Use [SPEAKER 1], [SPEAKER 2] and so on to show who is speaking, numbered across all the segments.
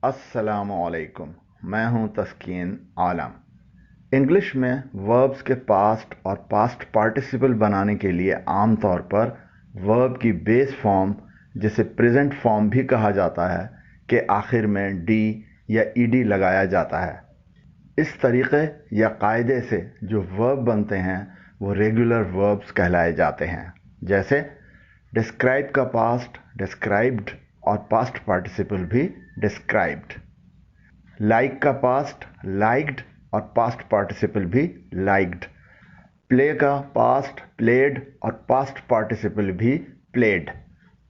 [SPEAKER 1] अस्सलामुअलैकुम। मैं हूं तस्कीन आलम। इंग्लिश में वर्ब्स के पास्ट और पास्ट पार्टिसिपल बनाने के लिए आमतौर पर वर्ब की बेस फॉर्म, जिसे प्रेजेंट फॉर्म भी कहा जाता है, के आखिर में डी या ईडी लगाया जाता है। इस तरीके या कायदे से जो वर्ब बनते हैं वो रेगुलर वर्ब्स कहलाए जाते हैं। जैसे डिस्क्राइब का पास्ट डिस्क्राइब्ड और पास्ट पार्टिसिपल भी डिस्क्राइब्ड। लाइक का पास्ट लाइक्ड और पास्ट पार्टिसिपल भी लाइक्ड। प्ले का पास्ट प्लेड और पास्ट पार्टिसिपल भी प्लेड।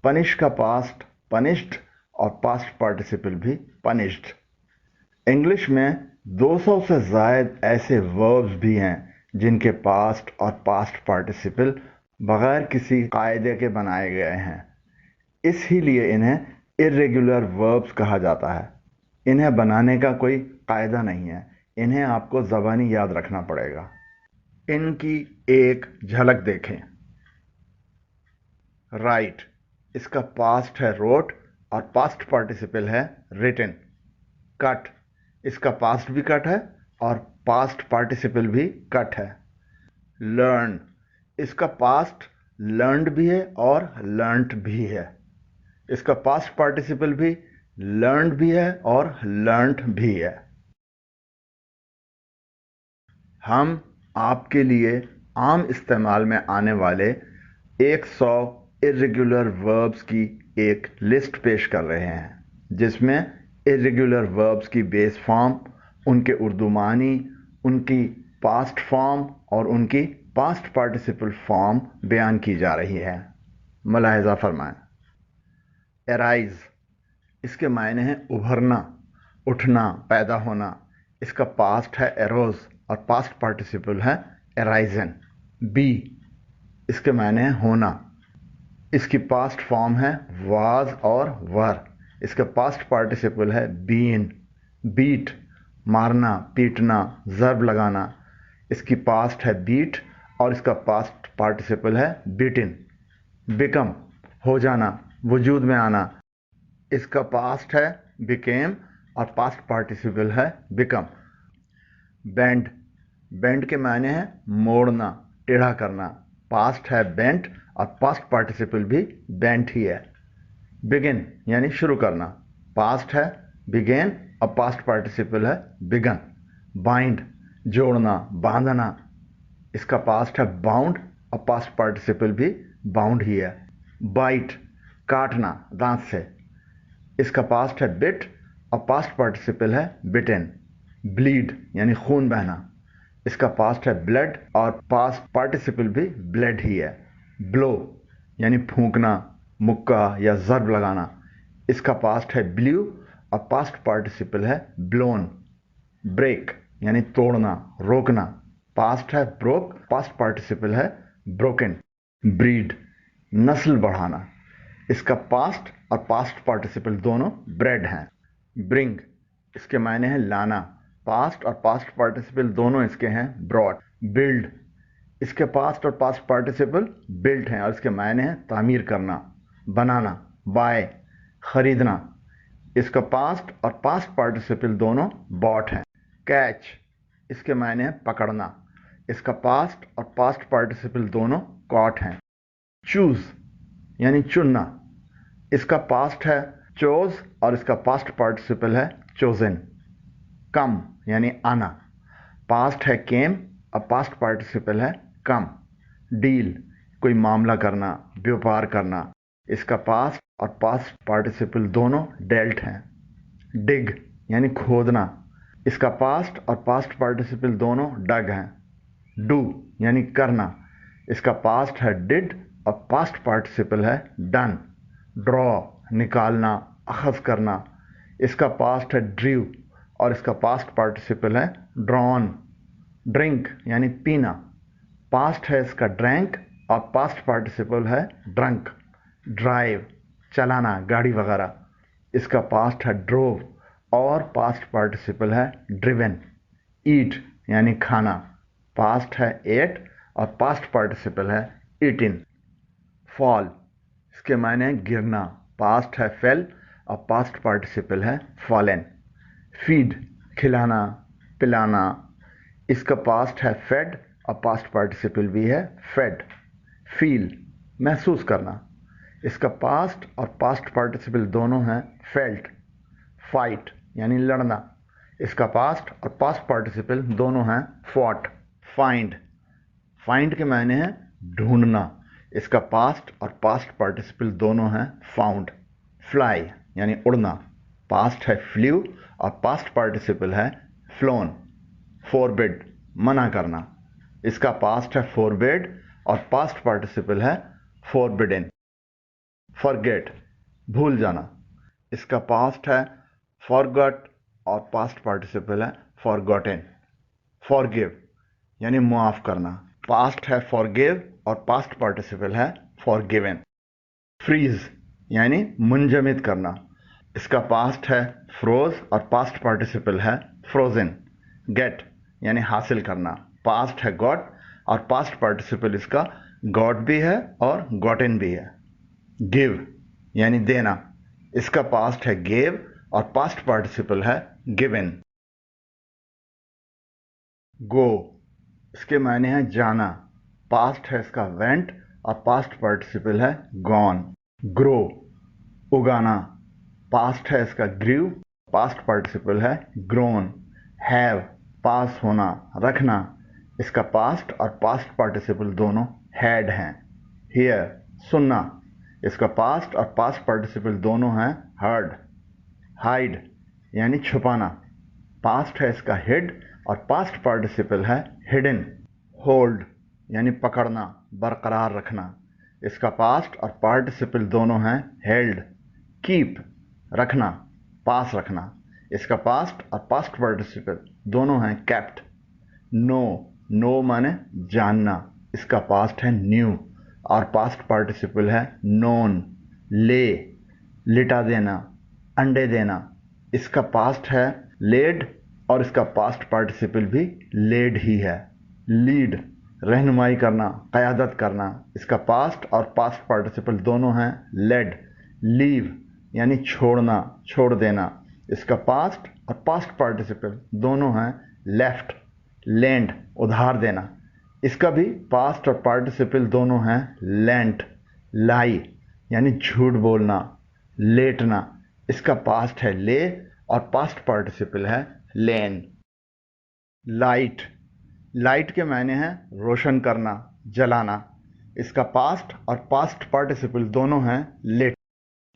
[SPEAKER 1] पनिश का पास्ट पनिश्ड और पास्ट पार्टिसिपल भी पनिश्ड। इंग्लिश में 200 से ज़ायद ऐसे वर्ब्स भी हैं जिनके पास्ट और पास्ट पार्टिसिपल बगैर किसी कायदे के बनाए गए हैं। इसीलिए इन्हें इर्रेगुलर वर्ब्स कहा जाता है। इन्हें बनाने का कोई कायदा नहीं है, इन्हें आपको ज़बानी याद रखना पड़ेगा। इनकी एक झलक देखें। राइट, इसका पास्ट है रोट और पास्ट पार्टिसिपल है रिटन। कट, इसका पास्ट भी कट है और पास्ट पार्टिसिपल भी कट है। लर्न, इसका पास्ट लर्नड भी है और लर्नट भी है। इसका पास्ट पार्टिसिपल भी लर्नड भी है और लर्नट भी है। हम आपके लिए आम इस्तेमाल में आने वाले 100 इर्रेगुलर वर्ब्स की एक लिस्ट पेश कर रहे हैं, जिसमें इर्रेगुलर वर्ब्स की बेस फॉर्म, उनके उर्दू मानी, उनकी पास्ट फॉर्म और उनकी पास्ट पार्टिसिपल फॉर्म बयान की जा रही है। मुलाहिजा फरमाएं। एराइज, इसके मायने हैं उभरना, उठना, पैदा होना। इसका पास्ट है एरोज और पास्ट पार्टिसिपल है एराइजन। बी, इसके मायने हैं होना। इसकी पास्ट फॉर्म है वाज और वर। इसका पास्ट पार्टिसिपल है बीन। बीट, मारना, पीटना, ज़र्ब लगाना। इसकी पास्ट है बीट और इसका पास्ट पार्टिसिपल है बीटिन। बिकम, हो जाना, वजूद में आना। इसका पास्ट है बिकेम और पास्ट पार्टिसिपल है बिकम। बेंड, बेंड के मायने हैं मोड़ना, टेढ़ा करना। पास्ट है बेंट और पास्ट पार्टिसिपल भी बेंट ही है। बिगिन यानी शुरू करना। पास्ट है बिगेन और पास्ट पार्टिसिपल है बिगन। बाइंड, जोड़ना, बांधना। इसका पास्ट है बाउंड और पास्ट पार्टिसिपल भी बाउंड ही है। बाइट, काटना, दांत से। इसका पास्ट है बिट और पास्ट पार्टिसिपल है बिटेन। ब्लीड यानी खून बहना। इसका पास्ट है ब्लड और पास्ट पार्टिसिपल भी ब्लड ही है। ब्लो यानी फूंकना, मुक्का या ज़र्ब लगाना। इसका पास्ट है ब्ल्यू और पास्ट पार्टिसिपल है ब्लोन। ब्रेक यानी तोड़ना, रोकना। पास्ट है ब्रोक, पास्ट पार्टिसिपल है ब्रोकन। ब्रीड, नस्ल बढ़ाना। इसका पास्ट और पास्ट पार्टिसिपल दोनों ब्रेड हैं। ब्रिंग, इसके मायने हैं लाना। पास्ट और पास्ट पार्टिसिपल दोनों इसके हैं ब्रॉट। बिल्ड, इसके पास्ट और पास्ट पार्टिसिपल बिल्ट हैं और इसके मायने हैं तामीर करना, बनाना। बाय, खरीदना। इसका पास्ट और पास्ट पार्टिसिपल दोनों बॉट हैं। कैच, इसके मायने हैं पकड़ना। इसका पास्ट और पास्ट पार्टिसिपल दोनों कॉट हैं। चूज यानी चुनना। इसका पास्ट है चोज और इसका पास्ट पार्टिसिपल है चोजन। कम यानी आना। पास्ट है केम और पास्ट पार्टिसिपल है कम। डील, कोई मामला करना, व्यापार करना। इसका पास्ट और पास्ट पार्टिसिपल दोनों डेल्ट हैं। डिग यानी खोदना। इसका पास्ट और पास्ट पार्टिसिपल दोनों डग हैं। डू यानी करना। इसका पास्ट है डिड और पास्ट पार्टिसिपल है डन। ड्रॉ, निकालना, अखज़ करना। इसका पास्ट है ड्रीव और इसका पास्ट पार्टिसिपल है ड्रॉन। ड्रिंक यानी पीना। पास्ट है इसका ड्रैंक और पास्ट पार्टिसिपल है ड्रंक। ड्राइव, चलाना, गाड़ी वगैरह। इसका पास्ट है ड्रोव और पास्ट पार्टिसिपल है ड्रिवन। ईट यानी खाना। पास्ट है एट और पास्ट पार्टिसिपल है ईटिन। फॉल, इसके मायने हैं गिरना। पास्ट है फेल और पास्ट पार्टिसिपल है फॉलन। फीड खिलाना पिलाना, इसका पास्ट है फेड और पास्ट पार्टिसिपल भी है फेड। फील महसूस करना, इसका पास्ट और पास्ट पार्टिसिपल दोनों हैं फेल्ट। फाइट यानी लड़ना, इसका पास्ट और पास्ट पार्टिसिपल दोनों हैं फॉट। फाइंड, फाइंड के मायने हैं ढूंढना, इसका पास्ट और पास्ट पार्टिसिपल दोनों हैं फाउंड। फ्लाई यानी उड़ना, पास्ट है फ्ल्यू और पास्ट पार्टिसिपल है फ्लोन। फॉरबिड मना करना, इसका पास्ट है फॉरबिड और पास्ट पार्टिसिपल है फॉरबिडन। फॉरगेट भूल जाना, इसका पास्ट है फॉरगॉट और पास्ट पार्टिसिपल है फॉरगॉटन। फॉरगिव यानी मुआफ करना, पास्ट है फॉरगिव और पास्ट पार्टिसिपल है फॉरगिवन। फ्रीज यानी मुंजमद करना, इसका पास्ट है फ्रोज और पास्ट पार्टिसिपल है फ्रोजन। गेट यानी हासिल करना, पास्ट है गॉट और पास्ट पार्टिसिपल इसका गॉट भी है और गॉटन भी है। गिव यानी देना, इसका पास्ट है गेव और पास्ट पार्टिसिपल है गिवन। गो, इसके मायने हैं जाना, पास्ट है इसका वेंट और पास्ट पार्टिसिपल है गॉन। ग्रो उगाना, पास्ट है इसका ग्रीव, पास्ट पार्टिसिपल है ग्रोन। हैव पास होना रखना, इसका पास्ट और पास्ट पार्टिसिपल दोनों हैड हैं। हियर सुनना, इसका पास्ट और पास्ट पार्टिसिपल दोनों हैं हर्ड। हाइड यानी छुपाना, पास्ट है इसका हिड और पास्ट पार्टिसिपल है हिडन। होल्ड यानी पकड़ना बरकरार रखना, इसका पास्ट और पार्टिसिपल दोनों हैं हेल्ड। कीप रखना पास रखना, इसका पास्ट और पास्ट पार्टिसिपल दोनों हैं केप्ट। नो, नो माने जानना, इसका पास्ट है न्यू और पास्ट पार्टिसिपल है नोन। ले लिटा देना अंडे देना, इसका पास्ट है लेड और इसका पास्ट पार्टिसिपल भी लेड ही है। लीड रहनुमाई करना क़यादत करना, इसका पास्ट और पास्ट पार्टिसिपल दोनों हैं लेड। लीव यानी छोड़ना छोड़ देना, इसका पास्ट और पास्ट पार्टिसिपल दोनों हैं लेफ्ट। लेंड उधार देना, इसका भी पास्ट और पार्टिसिपल दोनों हैं लेंट। लाई यानी झूठ बोलना लेटना, इसका पास्ट है ले और पास्ट पार्टिसिपल है लेन। लाइट, लाइट के मायने हैं रोशन करना जलाना, इसका पास्ट और पास्ट पार्टिसिपल दोनों हैं लिट।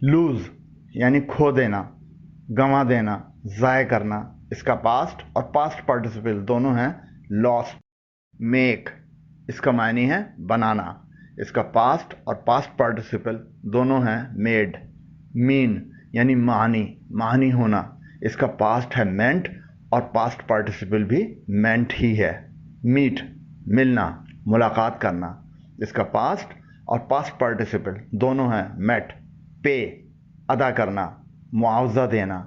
[SPEAKER 1] लूज यानी खो देना गंवा देना ज़ाय करना, इसका पास्ट और पास्ट पार्टिसिपल दोनों हैं लॉस्ट। मेक, इसका मायने है बनाना, इसका पास्ट और पास्ट पार्टिसिपल दोनों हैं मेड। मीन यानी मानी होना, इसका पास्ट है मेंट और पास्ट पार्टिसिपल भी मेंट ही है। मीट मिलना मुलाकात करना, इसका पास्ट और पास्ट पार्टिसिपल दोनों हैं मेट। पे अदा करना मुआवजा देना,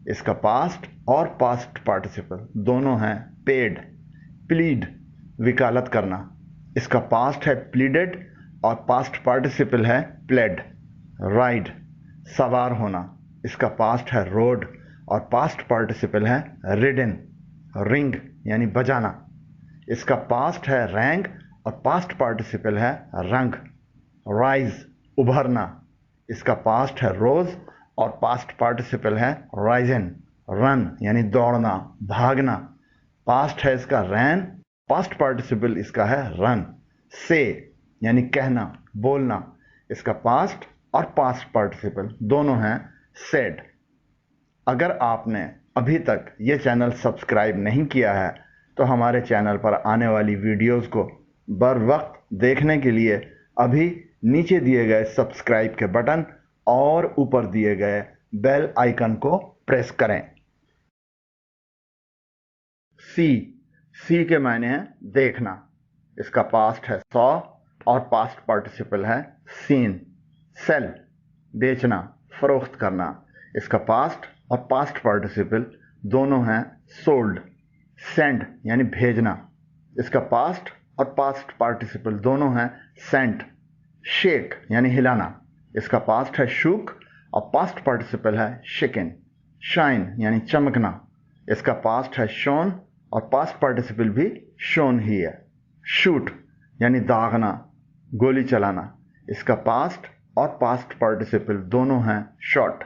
[SPEAKER 1] इसका पास्ट और पास्ट पार्टिसिपल दोनों हैं पेड। प्लीड वकालत करना, इसका पास्ट है प्लीडेड और पास्ट पार्टिसिपल है प्लेड। राइड सवार होना, इसका पास्ट है रोड और पास्ट पार्टिसिपल है रिडन। रिंग यानी बजाना, इसका पास्ट है रैंग और पास्ट पार्टिसिपल है रंग। राइज उभरना, इसका पास्ट है रोज और पास्ट पार्टिसिपल है राइजन। रन यानी दौड़ना भागना, पास्ट है इसका रैन, पास्ट पार्टिसिपल इसका है रन। से यानी कहना बोलना, इसका पास्ट और पास्ट पार्टिसिपल दोनों हैं सेड। अगर आपने अभी तक ये चैनल सब्सक्राइब नहीं किया है तो हमारे चैनल पर आने वाली वीडियोस को बर वक्त देखने के लिए अभी नीचे दिए गए सब्सक्राइब के बटन और ऊपर दिए गए बेल आइकन को प्रेस करें। सी के मायने हैं देखना, इसका पास्ट है सॉ और पास्ट पार्टिसिपल है सीन। सेल बेचना फरोख्त करना, इसका पास्ट और पास्ट पार्टिसिपल दोनों हैं सोल्ड। सेंड यानी भेजना, इसका पास्ट और पास्ट पार्टिसिपल दोनों हैं सेंट। शेक यानी हिलाना, इसका पास्ट है शूक और पास्ट पार्टिसिपल है शिकन। शाइन यानी चमकना, इसका पास्ट है शोन और पास्ट पार्टिसिपल भी शोन ही है। शूट यानी दागना, गोली चलाना, इसका पास्ट और पास्ट पार्टिसिपल दोनों हैं शॉट।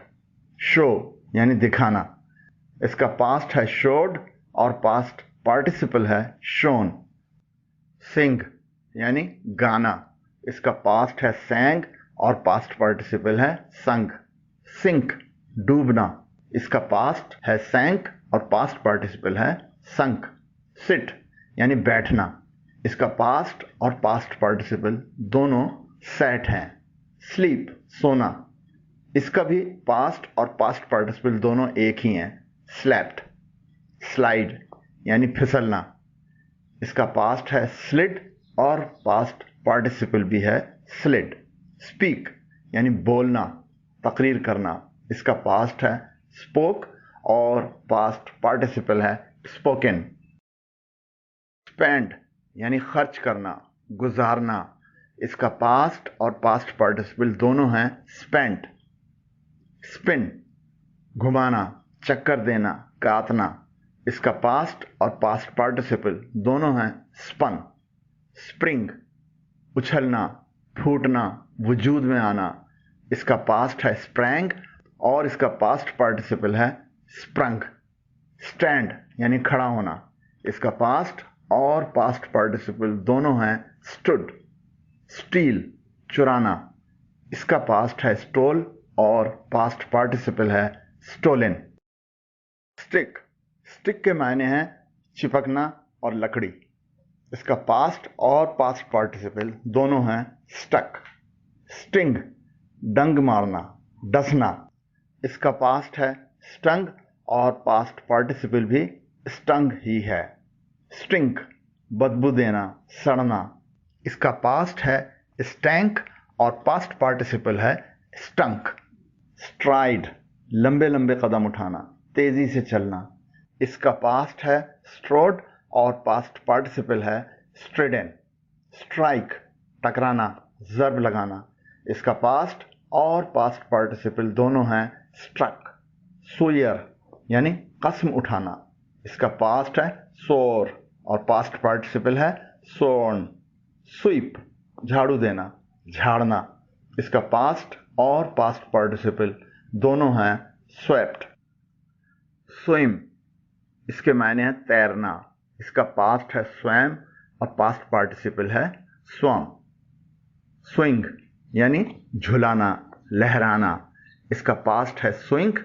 [SPEAKER 1] शो यानी दिखाना, इसका पास्ट है शोड और पास्ट पार्टिसिपल है शोन। सिंग यानी गाना, इसका पास्ट है सैंग और पास्ट पार्टिसिपल है संग। सिंक डूबना, इसका पास्ट है सैंक और पास्ट पार्टिसिपल है संक। सिट यानी बैठना, इसका पास्ट और पास्ट पार्टिसिपल दोनों सैट हैं। स्लीप सोना, इसका भी पास्ट और पास्ट पार्टिसिपल दोनों एक ही हैं, स्लैप्ड। स्लाइड यानी फिसलना, इसका पास्ट है स्लिड और पास्ट पार्टिसिपल भी है स्लिड। स्पीक यानी बोलना, तकरीर करना, इसका पास्ट है स्पोक और पास्ट पार्टिसिपल है स्पोकन। स्पेंड यानी खर्च करना, गुजारना, इसका पास्ट और पास्ट पार्टिसिपल दोनों हैं स्पेंट। स्पिन घुमाना, चक्कर देना, काटना, इसका पास्ट और पास्ट पार्टिसिपल दोनों हैं स्पन। स्प्रिंग उछलना, फूटना, वजूद में आना, इसका पास्ट है स्प्रैंग और इसका पास्ट पार्टिसिपल है स्प्रंग। स्टैंड यानी खड़ा होना, इसका पास्ट और पास्ट पार्टिसिपल दोनों हैं स्टूड। स्टील चुराना, इसका पास्ट है स्टोल और पास्ट पार्टिसिपल है स्टोलन। स्टिक, स्टिक के मायने हैं चिपकना और लकड़ी, इसका पास्ट और पास्ट पार्टिसिपल दोनों हैं स्टक। स्टिंग डंग मारना, डसना, इसका पास्ट है स्टंग और पास्ट पार्टिसिपल भी स्टंग ही है। स्टिंक बदबू देना, सड़ना, इसका पास्ट है स्टैंक और पास्ट पार्टिसिपल है स्टंक। स्ट्राइड लंबे लंबे कदम उठाना, तेजी से चलना, इसका पास्ट है स्ट्रोड और पास्ट पार्टिसिपल है स्ट्रिडन। स्ट्राइक टकराना, जर्ब लगाना, इसका पास्ट और पास्ट पार्टिसिपल दोनों हैं स्ट्रक। सोयर यानी कसम उठाना, इसका पास्ट है सोर और पास्ट पार्टिसिपल है सोर्न। स्वीप झाड़ू देना, झाड़ना, इसका पास्ट और पास्ट पार्टिसिपल दोनों हैं स्वेप्ट। स्विम इसके मायने हैं तैरना, इसका पास्ट है स्वयं और पास्ट पार्टिसिपल है स्वम। स्विंग यानी झुलाना, लहराना, इसका पास्ट है स्विंग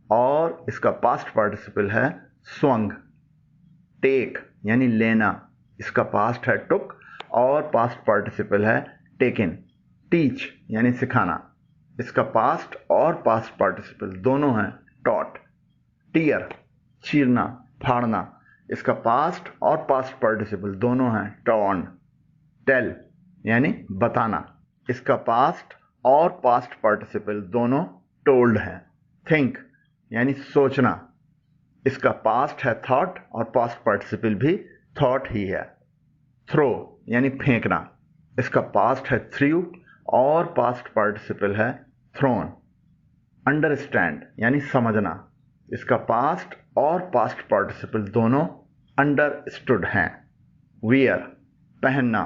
[SPEAKER 1] और इसका पास्ट पार्टिसिपल है स्वंग। टेक यानी लेना, इसका पास्ट है टुक और पास्ट पार्टिसिपल है टेकन। टीच यानी सिखाना, इसका पास्ट और पास्ट पार्टिसिपल दोनों हैं टॉट। टीयर चीरना, फाड़ना, इसका पास्ट और पास्ट पार्टिसिपल दोनों हैं टॉर्न। टेल यानी बताना, इसका पास्ट और पास्ट पार्टिसिपल दोनों टोल्ड हैं। थिंक यानी सोचना, इसका पास्ट है थॉट और पास्ट पार्टिसिपल भी थॉट ही है। थ्रो यानी फेंकना, इसका पास्ट है थ्रू और पास्ट पार्टिसिपल है थ्रोन। अंडरस्टैंड यानी समझना, इसका पास्ट और पास्ट पार्टिसिपल दोनों अंडरस्टूड हैं। वियर पहनना,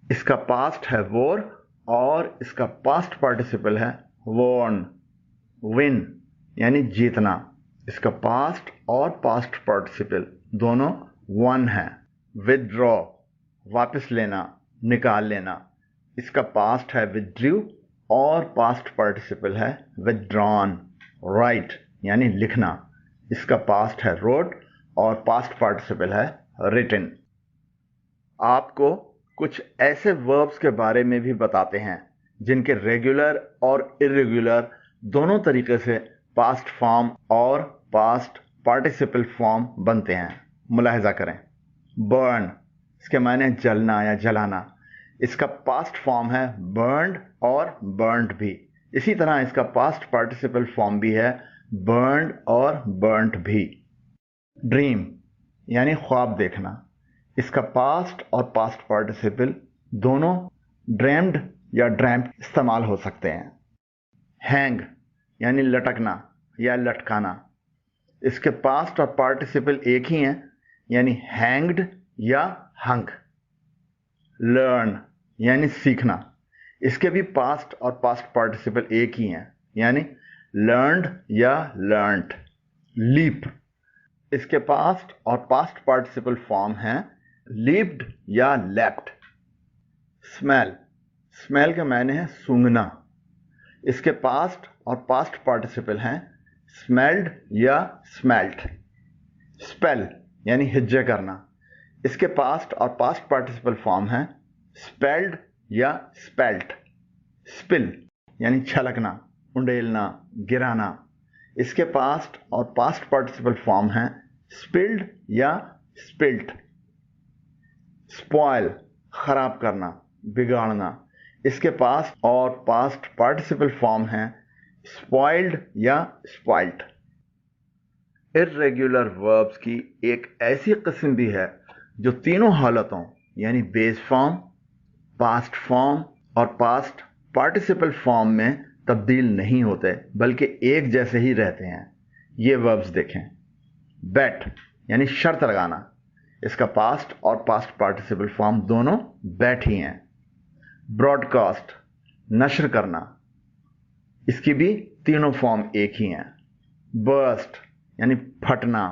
[SPEAKER 1] इसका पास्ट है वोर और इसका पास्ट पार्टिसिपल है वोर्न। विन यानी जीतना, इसका पास्ट और पास्ट पार्टिसिपल दोनों वन है। विदड्रॉ वापस लेना, निकाल लेना, इसका पास्ट है विदड्रू और पास्ट पार्टिसिपल है विदड्रॉन। राइट यानी लिखना, इसका पास्ट है रोट और पास्ट पार्टिसिपल है रिटन। आपको कुछ ऐसे वर्ब्स के बारे में भी बताते हैं जिनके रेगुलर और इरेगुलर दोनों तरीके से पास्ट फॉर्म और पास्ट पार्टिसिपल फॉर्म बनते हैं। मुलाहिजा करें। बर्न इसके मायने जलना या जलाना, इसका पास्ट फॉर्म है बर्न्ड और बर्न्ड भी। इसी तरह इसका पास्ट पार्टिसिपल फॉर्म भी है बर्न्ड और बर्न्ट भी। ड्रीम यानी ख्वाब देखना, इसका पास्ट और पास्ट पार्टिसिपल दोनों ड्रीम्ड या ड्रैम्ड इस्तेमाल हो सकते हैं। हैंग यानी लटकना या लटकाना। इसके पास्ट और पार्टिसिपल एक ही हैं, यानी हैंग्ड या हंग। लर्न यानी सीखना, इसके भी पास्ट और पास्ट पार्टिसिपल एक ही हैं, यानी लर्नड या लर्नड। लीप, इसके पास्ट और पास्ट पार्टिसिपल फॉर्म हैं लीप्ड या लेप्ट। स्मेल, स्मेल के मायने हैं सूंघना, इसके पास्ट और पास्ट पार्टिसिपल हैं स्मेल्ड या स्मेल्ट। स्पेल यानी हिज्जे करना, इसके पास्ट और पास्ट पार्टिसिपल फॉर्म हैं स्पेल्ड या स्पेल्ट। स्पिल यानी छलकना, उंडेलना, गिराना, इसके पास्ट और पास्ट पार्टिसिपल फॉर्म हैं स्पिल्ड या स्पिल्ट। स्पॉइल, खराब करना, बिगाड़ना, इसके पास्ट और पास्ट पार्टिसिपल फॉर्म हैं स्पॉइल्ड या स्पॉइल्ट। इर्रेगुलर वर्ब्स की एक ऐसी किस्म भी है जो तीनों हालतों यानी बेस फॉर्म, पास्ट फॉर्म और पास्ट पार्टिसिपल फॉर्म में तब्दील नहीं होते, बल्कि एक जैसे ही रहते हैं। ये वर्ब्स देखें। बेट यानी शर्त लगाना, इसका पास्ट और पास्ट पार्टिसिपल फॉर्म दोनों बेट ही हैं। ब्रॉडकास्ट नश्र करना, इसकी भी तीनों फॉर्म एक ही हैं। बर्स्ट यानी फटना,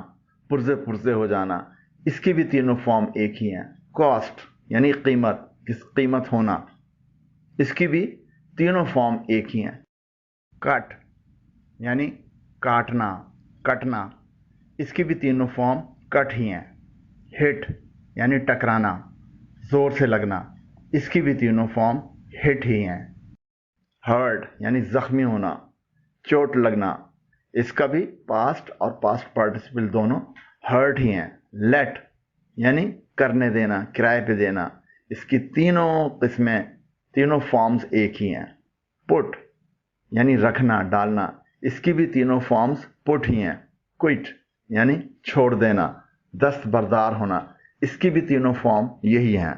[SPEAKER 1] पुर्जे पुर्जे हो जाना, इसकी भी तीनों फॉर्म एक ही हैं। कॉस्ट यानी कीमत, कीमत होना, इसकी भी तीनों फॉर्म एक ही हैं। कट यानी काटना, कटना, इसकी भी तीनों फॉर्म कट ही हैं। हिट यानी टकराना, जोर से लगना, इसकी भी तीनों फॉर्म हिट ही हैं। हर्ट यानी जख्मी होना, चोट लगना, इसका भी पास्ट और पास्ट पार्टिसिपल दोनों हर्ट ही हैं। लेट यानी करने देना, किराए पे देना, इसकी तीनों किस्में, तीनों फॉर्म्स एक ही हैं। पुट यानी रखना, डालना, इसकी भी तीनों फॉर्म्स पुट ही हैं। क्विट यानी छोड़ देना, दस्तबरदार होना, इसकी भी तीनों फॉर्म यही हैं।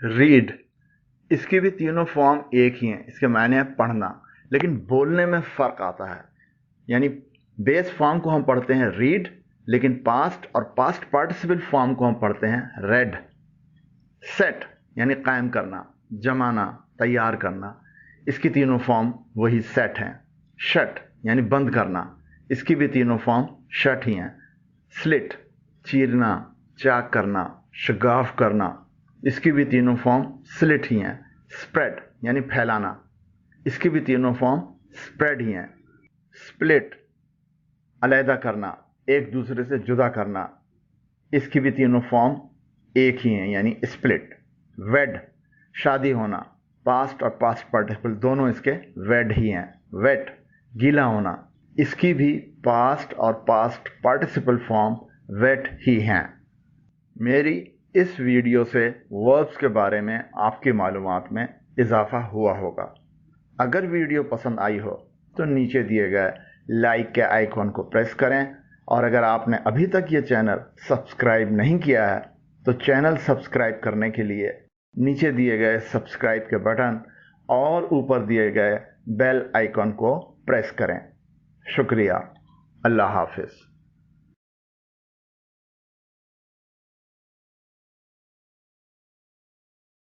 [SPEAKER 1] रीड, इसकी भी तीनों फॉर्म एक ही हैं, इसके मायने है पढ़ना, लेकिन बोलने में फ़र्क आता है। यानी बेस फॉर्म को हम पढ़ते हैं रीड, लेकिन पास्ट और पास्ट पार्टिसिपल फॉर्म को हम पढ़ते हैं रेड। सेट यानी कायम करना, जमाना, तैयार करना, इसकी तीनों फॉर्म वही सेट हैं। शट यानी बंद करना, इसकी भी तीनों फॉर्म शट ही हैं। स्लिट चीरना, चाक करना, शगाफ करना, इसकी भी तीनों फॉर्म स्लिट ही हैं। स्प्रेड यानी फैलाना, इसकी भी तीनों फॉर्म स्प्रेड ही हैं। स्प्लिट अलहदा करना, एक दूसरे से जुदा करना, इसकी भी तीनों फॉर्म एक ही हैं, यानी स्प्लिट। वेड शादी होना, पास्ट और पास्ट पार्टिसिपल दोनों इसके वेड ही हैं। वेट गीला होना, इसकी भी पास्ट और पास्ट पार्टिसिपल फॉर्म वेट ही हैं। मेरी इस वीडियो से वर्ब्स के बारे में आपकी मालूमात में इजाफा हुआ होगा। अगर वीडियो पसंद आई हो तो नीचे दिए गए लाइक के आइकॉन को प्रेस करें, और अगर आपने अभी तक ये चैनल सब्सक्राइब नहीं किया है तो चैनल सब्सक्राइब करने के लिए नीचे दिए गए सब्सक्राइब के बटन और ऊपर दिए गए बेल आइकॉन को प्रेस करें। शुक्रिया। अल्लाह हाफिज़।